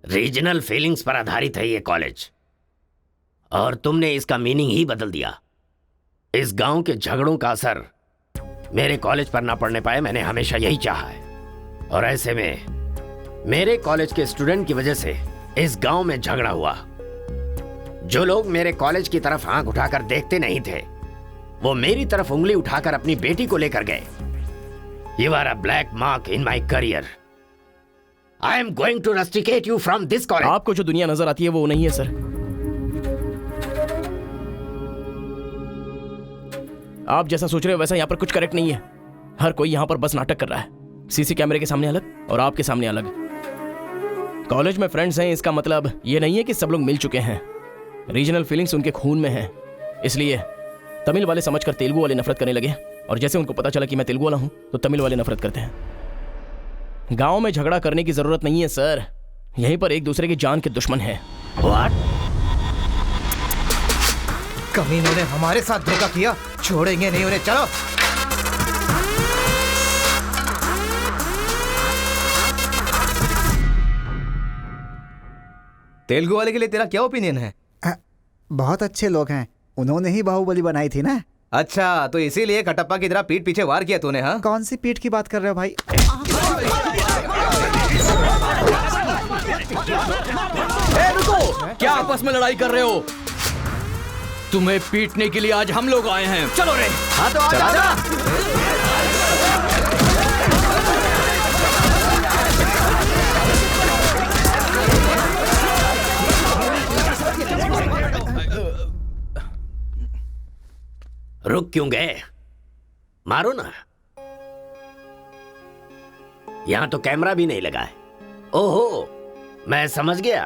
Regional feelings पर आधारित है ये कॉलेज, और तुमने इसका मीनिंग ही बदल दिया। इस गांव के झगड़ों का असर मेरे कॉलेज पर ना पड़ने पाए, मैंने हमेशा यही चाहा है। और ऐसे में मेरे कॉलेज के स्टूडेंट की वजह से इस गांव में झगड़ा हुआ। जो लोग मेरे कॉलेज की तरफ आंख उठाकर देखते नहीं थे, वो मेरी तरफ उंगली उठाकर अपनी बेटी को लेकर गए। You are a black mark in my career. I am going to rusticate you from this college. आपको जो दुनिया नजर आती है वो नहीं है सर। आप जैसा सोच रहे हो वैसा यहाँ पर कुछ करेक्ट नहीं है। हर कोई यहाँ पर बस नाटक कर रहा है। सीसी कैमरे के सामने अलग और आपके सामने अलग। कॉलेज में फ्रेंड्स हैं, इसका मतलब ये नहीं है कि सब लोग मिल चुके हैं। रीजनल फीलिंग्स उनके खून में हैं, इसलिए तमिल वाले समझकर तेलुगु वाले नफरत करने लगे, और जैसे उनको पता चला कि मैं तेलुगु वाला हूं तो तमिल वाले नफरत करते हैं। गांव में झगड़ा करने की जरूरत नहीं है सर, यहीं पर एक दूसरे की जान के दुश्मन हैं। What? कमीनों ने हमारे साथ धोखा किया, छोड़ेंगे नहीं उन्हें। चलो तेलुगु वाले के लिए तेरा क्या ओपिनियन है? बहुत अच्छे लोग हैं, उन्होंने ही बाहुबली बनाई थी ना। अच्छा, तो इसीलिए कटप्पा की तरह पीठ पीछे वार किया तूने? हाँ, कौन सी पीठ की बात कर रहे हो भाई? रुको, क्या आपस में लड़ाई कर रहे हो? तुम्हें पीटने के लिए आज हम लोग आए हैं। चलो रे। हाँ तो आजा। रुक क्यों गए? मारो ना। यहां तो कैमरा भी नहीं लगा है। ओहो, मैं समझ गया।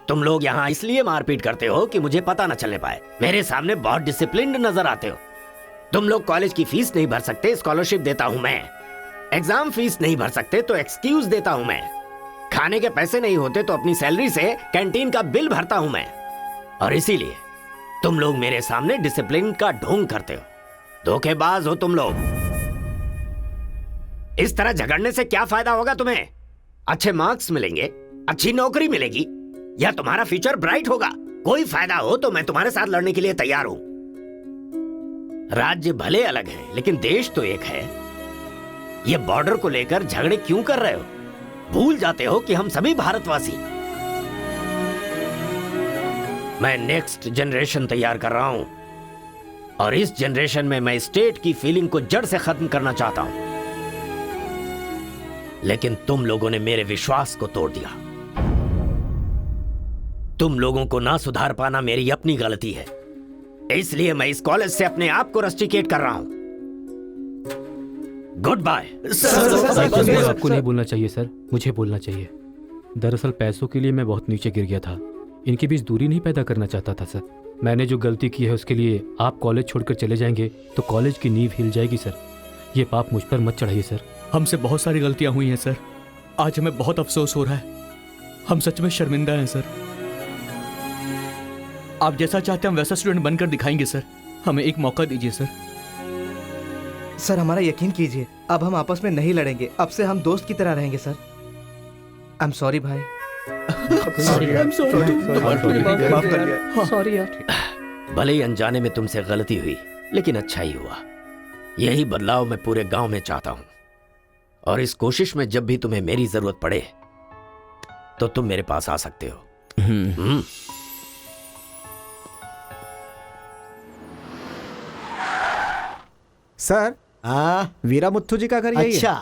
तुम लोग यहां इसलिए मारपीट करते हो कि मुझे पता न चलने पाए। मेरे सामने बहुत डिसिप्लिन्ड नजर आते हो। तुम लोग कॉलेज की फीस नहीं भर सकते, स्कॉलरशिप देता हूं मैं। एग्जाम फीस नहीं भर सकते तो एक्सक्यूज देता हूं मैं। खाने के पैसे नहीं होते तो अपनी सैलरी से कैंटीन का बिल भरता हूं मैं। और इसीलिए तुम लोग मेरे सामने डिसिप्लिन का ढोंग करते हो। धोखेबाज हो तुम लोग। इस तरह झगड़ने से क्या फायदा होगा तुम्हें? अच्छे मार्क्स मिलेंगे, अच्छी नौकरी मिलेगी, या तुम्हारा फ्यूचर ब्राइट होगा। कोई फायदा हो तो मैं तुम्हारे साथ लड़ने के लिए तैयार हूं। राज्य भले अलग है लेकिन देश तो एक है। ये बॉर्डर को लेकर झगड़े क्यों कर रहे हो? भूल जाते हो कि हम सभी भारतवासी। मैं नेक्स्ट जनरेशन तैयार कर रहा हूं, और इस जनरेशन में मैं स्टेट की फीलिंग को जड़ से खत्म करना चाहता हूं। लेकिन तुम लोगों ने मेरे विश्वास को तोड़ दिया। तुम लोगों को ना सुधार पाना मेरी अपनी गलती है, इसलिए मैं इस कॉलेज से अपने आप को रस्टिकेट कर रहा हूं। Good bye. आपको नहीं बोलना चाहिए सर, मुझे बोलना चाहिए। दरअसल पैसों के लिए मैं बहुत नीचे गिर गया था। इनके बीच दूरी नहीं पैदा करना चाहता था सर। मैंने जो गलती की है उसके लिए आप कॉलेज छोड़कर चले जाएंगे तो कॉलेज की नींव हिल जाएगी सर। ये पाप मुझ पर मत चढ़ाइए सर। हमसे बहुत सारी गलतियां हुई हैं सर, आज हमें बहुत अफसोस हो रहा है। हम सच में शर्मिंदा हैं सर। आप जैसा चाहते हैं हम वैसा स्टूडेंट बनकर दिखाएंगे सर। हमें एक मौका दीजिए सर। सर, हमारा यकीन कीजिए, अब हम आपस में नहीं लड़ेंगे। अब से हम दोस्त की तरह रहेंगे सर। आई एम सॉरी भाई। सॉरी यार। भले ही अनजाने में तुमसे गलती हुई, लेकिन अच्छा ही हुआ। यही बदलाव मैं पूरे गांव में चाहता हूं, और इस कोशिश में जब भी तुम्हें मेरी जरूरत पड़े तो तुम मेरे पास आ सकते हो। सर, वीरा मुत्थु जी का घर यही है। अच्छा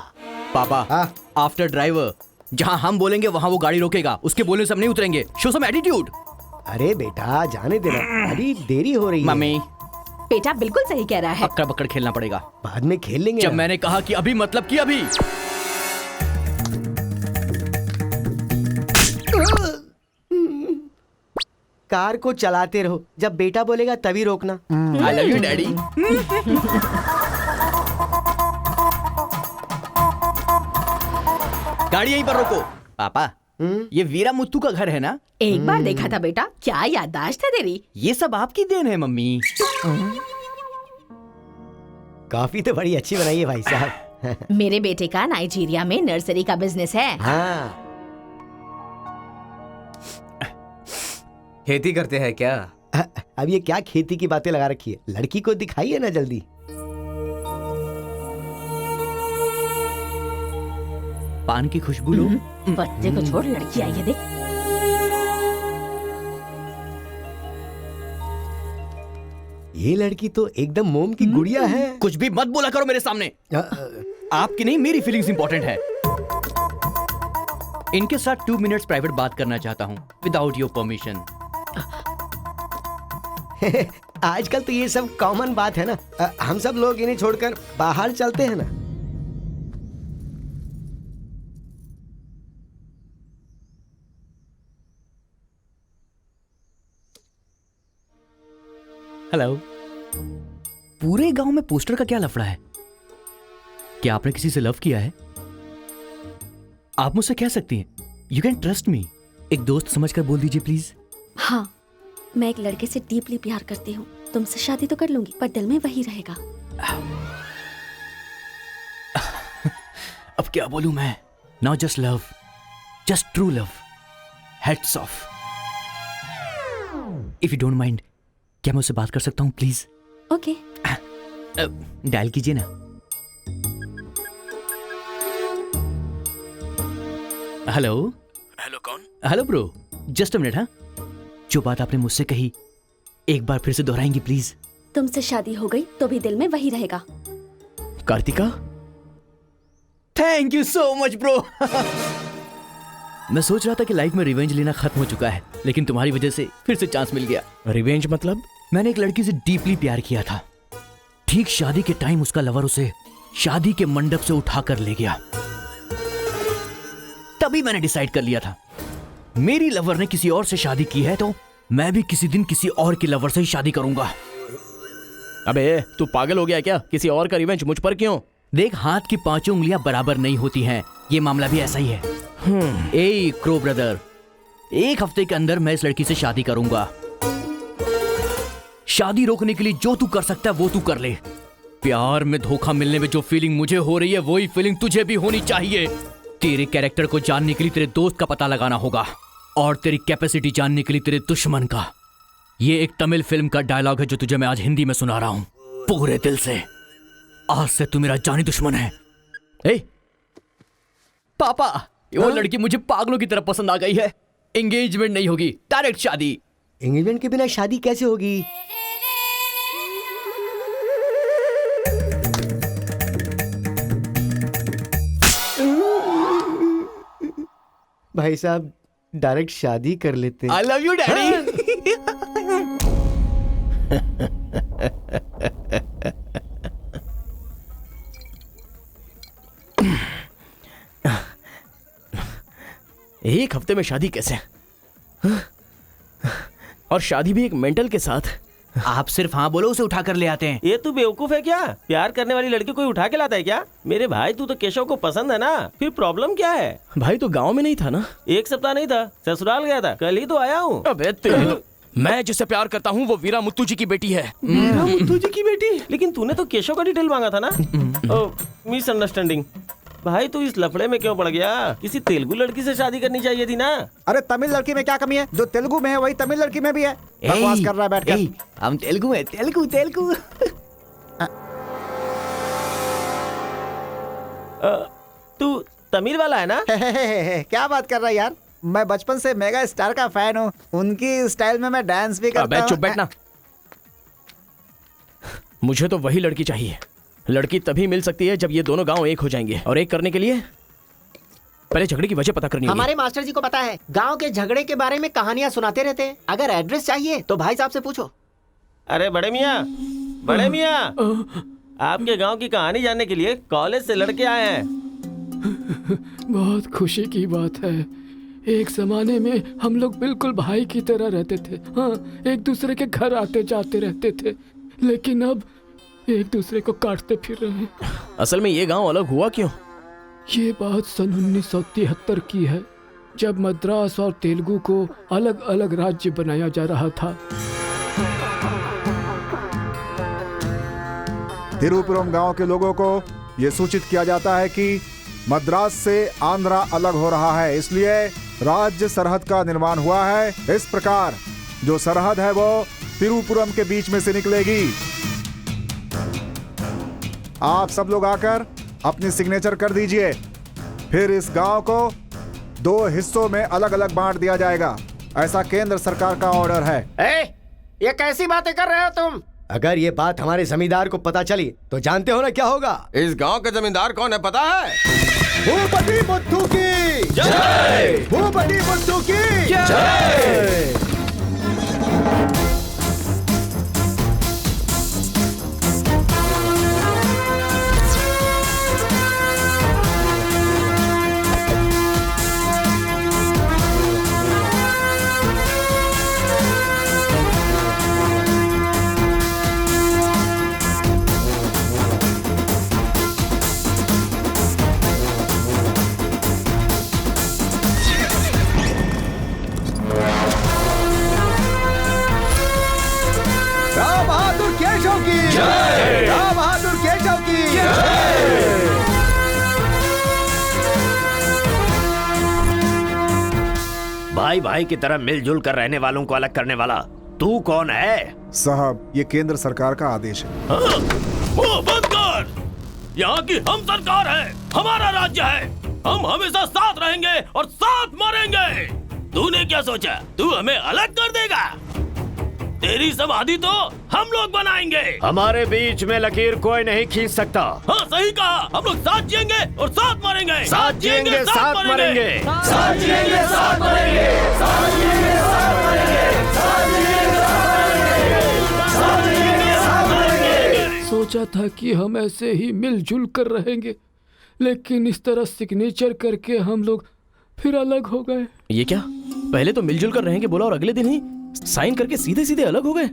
पापा, आफ्टर ड्राइवर, जहां हम बोलेंगे वहां वो गाड़ी रोकेगा। उसके बोलने से हम नहीं उतरेंगे। Show some attitude. अरे बेटा जाने देना, अभी देरी हो रही है। मम्मी, बेटा बिल्कुल सही कह रहा है। अक्कड़ बक्कड़ खेलना पड़ेगा। बाद में खेल लेंगे। जब मैंने कहा कि अभी मतलब कि अभी। कार को चलाते रहो, जब बेटा बोलेगा तभी रोकना। I love you daddy. गाड़ी यहीं पर रोको। पापा, ये वीरा मुत्तू का घर है ना? एक बार देखा था बेटा, क्या याददाश्त है तेरी। ये सब आपकी देन है मम्मी। कॉफी तो बड़ी अच्छी बनाई है भाई साहब। मेरे बेटे का नाइजीरिया में नर्सरी का बिजनेस है। हाँ। खेती करते हैं क्या? अब ये क्या खेती की बातें लगा रखी है? लड़की को दिखाइए ना जल्दी। पान की खुशबू लो। बच्चे को छोड़, लड़की आई है देख। ये लड़की तो एकदम मोम की गुड़िया है। कुछ भी मत बोला करो मेरे सामने। आपकी नहीं, मेरी फीलिंग्स इंपॉर्टेंट है। इनके साथ 2 मिनट्स प्राइवेट बात करना चाहता हूँ विदाउट योर परमिशन। आजकल तो ये सब कॉमन बात है ना। हम सब लोग इन्हें छोड़कर बाहर चलते हैं ना। हेलो। पूरे गांव में पोस्टर का क्या लफड़ा है? क्या आपने किसी से लव किया है? आप मुझसे कह सकती हैं, यू कैन ट्रस्ट मी। एक दोस्त समझकर बोल दीजिए प्लीज। हाँ, मैं एक लड़के से डीपली प्यार करती हूँ। तुमसे शादी तो कर लूंगी, पर दिल में वही रहेगा। अब क्या बोलूं मैं? Not just love, just true love. Heads of. If you don't mind, क्या मैं उससे बात कर सकता हूँ प्लीज? ओके। डायल कीजिए ना। हेलो। हेलो, कौन? Hello bro, just a minute. हाँ, जो बात आपने मुझसे कही एक बार फिर से दोहराएंगी प्लीज? तुमसे शादी हो गई तो भी दिल में वही रहेगा। Karthika? Thank you so much bro. मैं सोच रहा था कि लाइफ में रिवेंज लेना खत्म हो चुका है, लेकिन तुम्हारी वजह से फिर से चांस मिल गया। रिवेंज मतलब? मैंने एक लड़की से डीपली प्यार किया था। ठीक शादी के टाइम उसका लवर उसे शादी के मंडप से उठाकर ले गया। तभी मैंने डिसाइड कर लिया था, मेरी लवर ने किसी और से शादी की है तो मैं भी किसी दिन किसी और के लवर से ही शादी करूंगा। अबे तू पागल हो गया क्या? किसी और का रिवेंज मुझ पर क्यों? देख, हाथ की 5 उंगलियां बराबर नहीं होती हैं। ये मामला भी ऐसा ही है। ए क्रो ब्रदर, 1 हफ्ते के अंदर मैं इस लड़की से शादी करूंगा। शादी रोकने के लिए जो तू कर सकता है वो तू कर ले। प्यार में धोखा मिलने में जो फीलिंग मुझे हो रही है वही फीलिंग तुझे भी होनी चाहिए। तेरे कैरेक्टर को जानने के लिए तेरे दोस्त का पता लगाना होगा और तेरी कैपेसिटी जानने के लिए तेरे दुश्मन का। ये एक तमिल फिल्म का डायलॉग है जो तुझे मैं आज हिंदी में सुना रहा हूं पूरे दिल से। आज से तू मेरा जानी दुश्मन है। ए पापा, वो लड़की मुझे पागलों की तरफ पसंद आ गई है। एंगेजमेंट नहीं होगी, डायरेक्ट शादी। एंगेजमेंट के बिना शादी कैसे होगी? भाई साहब, डायरेक्ट शादी कर लेते हैं। I love you daddy. एक हफ्ते में शादी कैसे? और शादी भी एक मेंटल के साथ। आप सिर्फ हाँ बोलो, उसे उठाकर ले आते हैं। ये तू बेवकूफ है क्या? प्यार करने वाली लड़की कोई उठा के लाता है क्या? मेरे भाई, तू तो केशव को पसंद है ना, फिर प्रॉब्लम क्या है? भाई तो गांव में नहीं था ना? 1 सप्ताह नहीं था, ससुराल गया था, कल ही तो आया हूँ। अबे मैं जिससे प्यार करता हूँ वो वीरा मुत्तू जी की बेटी है। वीरा मुत्तू जी की बेटी? लेकिन तूने तो केशव का डिटेल मांगा था ना। मिसअंडरस्टैंडिंग। भाई तू इस लफड़े में क्यों पड़ गया? किसी तेलुगु लड़की से शादी करनी चाहिए थी ना। अरे तमिल लड़की में क्या कमी है? जो तेलुगु में है वही तमिल लड़की में भी है। बकवास कर रहा है बैठकर। हम तेलुगु है, तेलुगु तेलुगु। तू तमिल वाला है ना? क्या बात कर रहा है यार? मैं बचपन से मेगा स्टार का फैन हूँ। उनकी स्टाइल में मैं डांस भी करता हूँ। चुप बैठना। मुझे तो वही लड़की चाहिए। लड़की तभी मिल सकती है जब ये दोनों गांव एक हो जाएंगे, और एक करने के लिए पहले झगड़े की वजह पता करनी होगी। हमारे मास्टर जी को पता है, गांव के झगड़े के बारे में कहानियां सुनाते रहते हैं। अगर एड्रेस चाहिए तो भाई साहब से पूछो। अरे बड़े मियाँ, बड़े मियाँ, आपके गांव की कहानी जानने के लिए कॉलेज से लड़के आए हैं। बहुत खुशी की बात है। एक जमाने में हम लोग बिल्कुल भाई की तरह रहते थे। हाँ, एक दूसरे के घर आते जाते रहते थे, लेकिन अब एक दूसरे को काटते फिर रहे हैं। असल में ये गांव अलग हुआ क्यों? ये बात सन 1973 की है, जब मद्रास और तेलुगु को अलग अलग राज्य बनाया जा रहा था। तिरुपुरम गांव के लोगों को ये सूचित किया जाता है कि मद्रास से आंध्रा अलग हो रहा है, इसलिए राज्य सरहद का निर्माण हुआ है। इस प्रकार जो सरहद है वो तिरुपुरम के बीच में से निकलेगी। आप सब लोग आकर अपनी सिग्नेचर कर दीजिए। फिर इस गांव को 2 हिस्सों में अलग अलग बांट दिया जाएगा। ऐसा केंद्र सरकार का ऑर्डर है। ये कैसी बातें कर रहे हो तुम? अगर ये बात हमारे जमींदार को पता चली तो जानते हो ना क्या होगा। इस गांव के जमींदार कौन है पता है? भूपति बुद्धू की जय। भूपति बुद्धू की जय। भाई भाई की तरह मिलजुल कर रहने वालों को अलग करने वाला तू कौन है? साहब, ये केंद्र सरकार का आदेश है। वो बंद कर। यहाँ की हम सरकार है, हमारा राज्य है। हम हमेशा साथ रहेंगे और साथ मरेंगे। तूने क्या सोचा तू हमें अलग कर देगा? तेरी समाधि तो हम लोग बनाएंगे। हमारे बीच में लकीर कोई नहीं खींच सकता। हाँ सही कहा। हम लोग साथ जिएंगे और साथ मरेंगे। साथ जिएंगे, साथ मरेंगे। साथ जिएंगे, साथ मरेंगे। साथ जिएंगे, साथ मरेंगे। साथ जिएंगे, साथ मरेंगे। साथ मरेंगे। सोचा था कि हम ऐसे ही मिलजुल कर रहेंगे, लेकिन इस तरह सिग्नेचर करके हम लोग फिर अलग हो गए। ये क्या? पहले तो मिलजुल कर रहेंगे बोला और अगले दिन ही साइन करके सीधे सीधे अलग हो गए।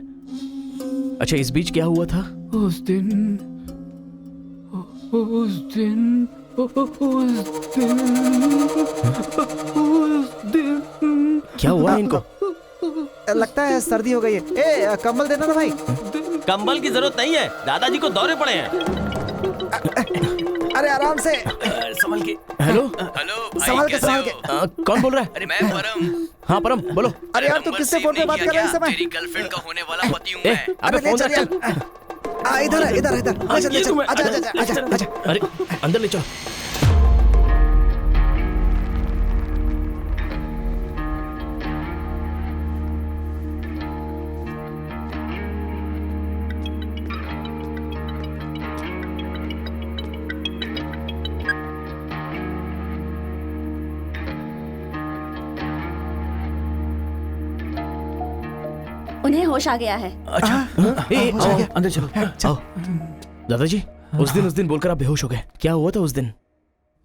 अच्छा, इस बीच क्या हुआ था? उस दिन क्या हुआ इनको? लगता है सर्दी हो गई है। ए, कंबल देना ना भाई। कंबल की जरूरत नहीं है, दादाजी को दौरे पड़े हैं। अरे आराम से संभल के। हेलो हेलो संभाल के, संभाल के। कौन बोल रहा है? अरे मैं परम। हाँ परम बोलो। अरे यार तू किससे फोन पे बात कर रहा है इस समय? तेरी गर्लफ्रेंड का होने वाला पति हूँ मैं। अबे फोन रख चल। इधर है, इधर इधर। ले चल, आजा। अरे अंदर ले चलो। उन्हें होश आ गया है। अच्छा आओ, अंदर चलो। आओ दादाजी, उस दिन बोलकर आप बेहोश हो गए। क्या हुआ था उस दिन?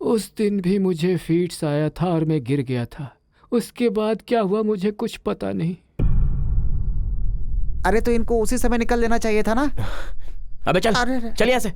उस दिन भी मुझे फीट्स आया था और मैं गिर गया था। उसके बाद क्या हुआ मुझे कुछ पता नहीं। अरे तो इनको उसी समय निकल लेना चाहिए था ना। अबे चल, चल यहाँ से।